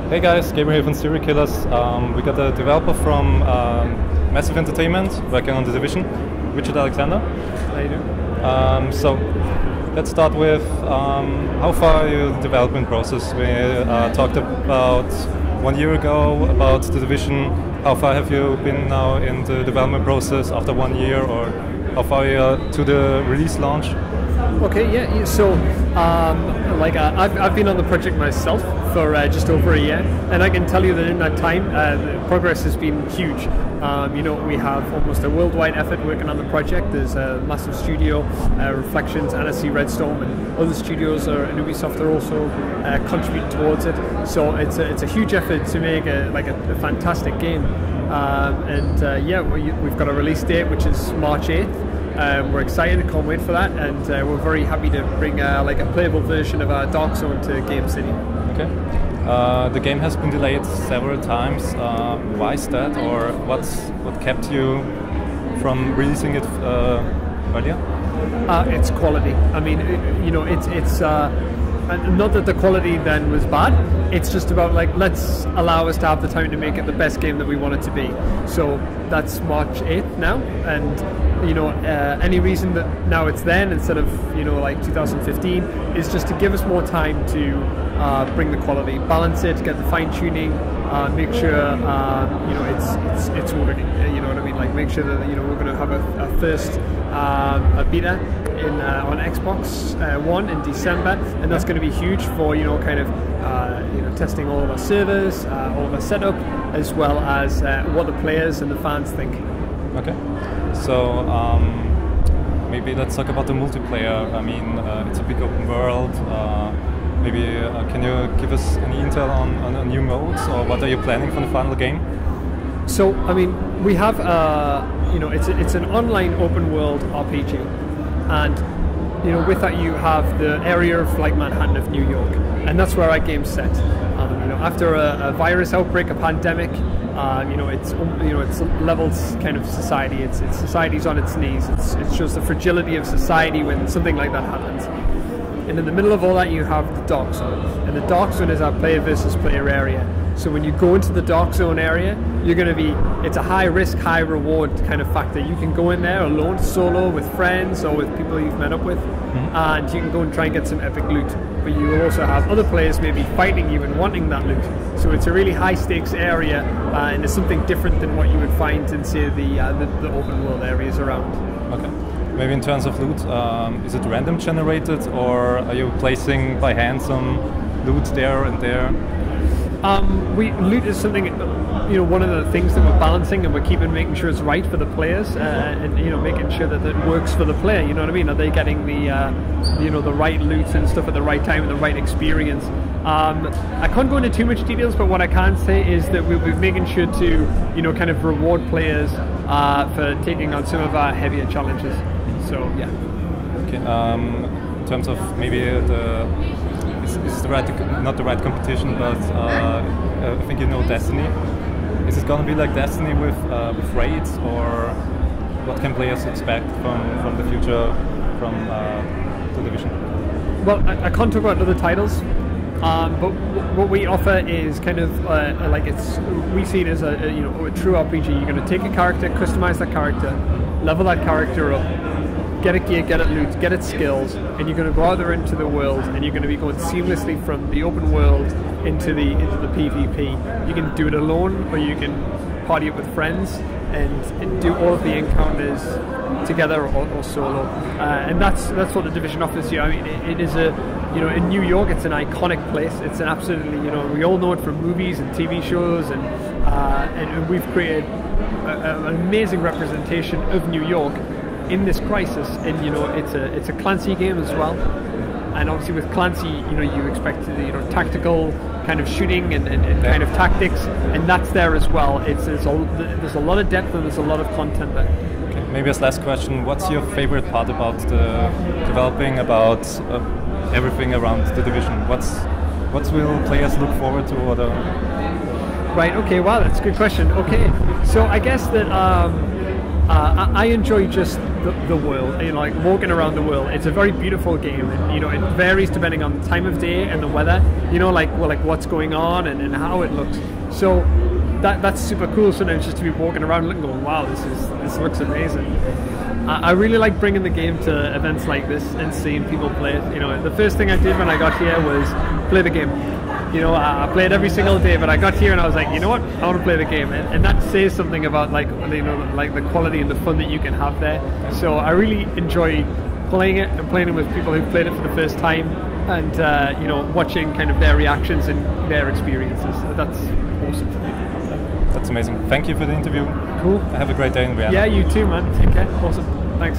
Hey guys, Gabriel here from Serial Killers. We got a developer from Massive Entertainment working on The Division, Richard Alexander. How you doing? So let's start with how far are you in the development process? We talked about 1 year ago about The Division. How far have you been now in the development process after 1 year, or how far are you to the release launch? Okay, yeah. So, I've been on the project myself for just over a year, and I can tell you that in that time, the progress has been huge. We have almost a worldwide effort working on the project. There's a massive studio, Reflections, NSC Redstorm, and other studios and Ubisoft are also contributing towards it. So it's a huge effort to make a fantastic game. We've got a release date which is March 8th. We're excited, can't wait for that, and we're very happy to bring a playable version of Dark Zone to Game City. Okay. The game has been delayed several times. Why is that, or what kept you from releasing it earlier? It's quality. I mean, it's not that the quality then was bad. It's just about let's allow us to have the time to make it the best game that we want it to be. So that's March 8th now, and any reason that now it's then instead of 2015 is just to give us more time to bring the quality, balance it, get the fine tuning, make sure it's working. You know what I mean? Make sure that we're going to have a first a beta on Xbox One in December, and that's going to be huge for testing all of our servers, all of our setup, as well as what the players and the fans think. Okay, so maybe let's talk about the multiplayer. I mean, it's a big open world. Maybe can you give us any intel on new modes, or what are you planning for the final game? So, I mean, we have it's an online open world RPG, and with that you have the area of Manhattan of New York, and that's where our game's set. After a virus outbreak, a pandemic, it's levels kind of society. It's society's on its knees. It shows the fragility of society when something like that happens. And in the middle of all that, you have the Dark Zone, and the Dark Zone is our player versus player area. So when you go into the Dark Zone area, it's a high risk, high reward kind of factor. You can go in there alone, solo, with friends, or with people you've met up with, and you can go and try and get some epic loot. But you will also have other players maybe fighting you and wanting that loot. So it's a really high stakes area, and it's something different than what you would find in, say, the open world areas around. Okay. Maybe in terms of loot, is it random generated, or are you placing by hand some loot there and there? Loot is something, one of the things that we're balancing, and we're making sure it's right for the players, and making sure that it works for the player. You know what I mean? Are they getting the right loot and stuff at the right time and the right experience? I can't go into too much details, but what I can say is that we'll be making sure to kind of reward players for taking on some of our heavier challenges. So yeah. Okay. In terms of maybe it's not the right competition, but I think Destiny. Is it going to be like Destiny with raids, or what can players expect from the future from The Division? Well, I can't talk about other titles, but what we offer is kind of we see it as a true RPG. You're going to take a character, customize that character, level that character up, get it gear, get it loot, get it skills, and you're going to go out there into the world, and you're going to be going seamlessly from the open world into the PvP. You can do it alone, or you can party up with friends and do all of the encounters together or solo. And that's what the Division offers you. I mean, it is in New York, it's an iconic place. It's an absolutely, we all know it from movies and TV shows, and we've created an amazing representation of New York in this crisis. And it's a Clancy game as well, and obviously with Clancy you expect tactical kind of shooting and kind of tactics, and that's there as well. There's a lot of depth, and there's a lot of content there. Okay, maybe as last question, what's your favorite part about the developing, about everything around The Division? What will players look forward to, or Right, okay, wow, that's a good question. Okay, so I guess that I enjoy just the world, you know, like walking around the world. It's a very beautiful game, and you know, it varies depending on the time of day and the weather. You know, like what's going on and how it looks. So that's super cool. Sometimes just to be walking around and going, wow, this looks amazing. I really like bringing the game to events like this and seeing people play it. You know, the first thing I did when I got here was play the game. You know, I played every single day, but I got here and I was like, you know what, I want to play the game, and that says something about like, you know, like the quality and the fun that you can have there. So I really enjoy playing it and playing it with people who've played it for the first time, and you know, watching kind of their reactions and their experiences. So that's awesome for me. That's amazing. Thank you for the interview. Cool. Have a great day in Vienna. Yeah, you too, man. Take care. Awesome. Thanks.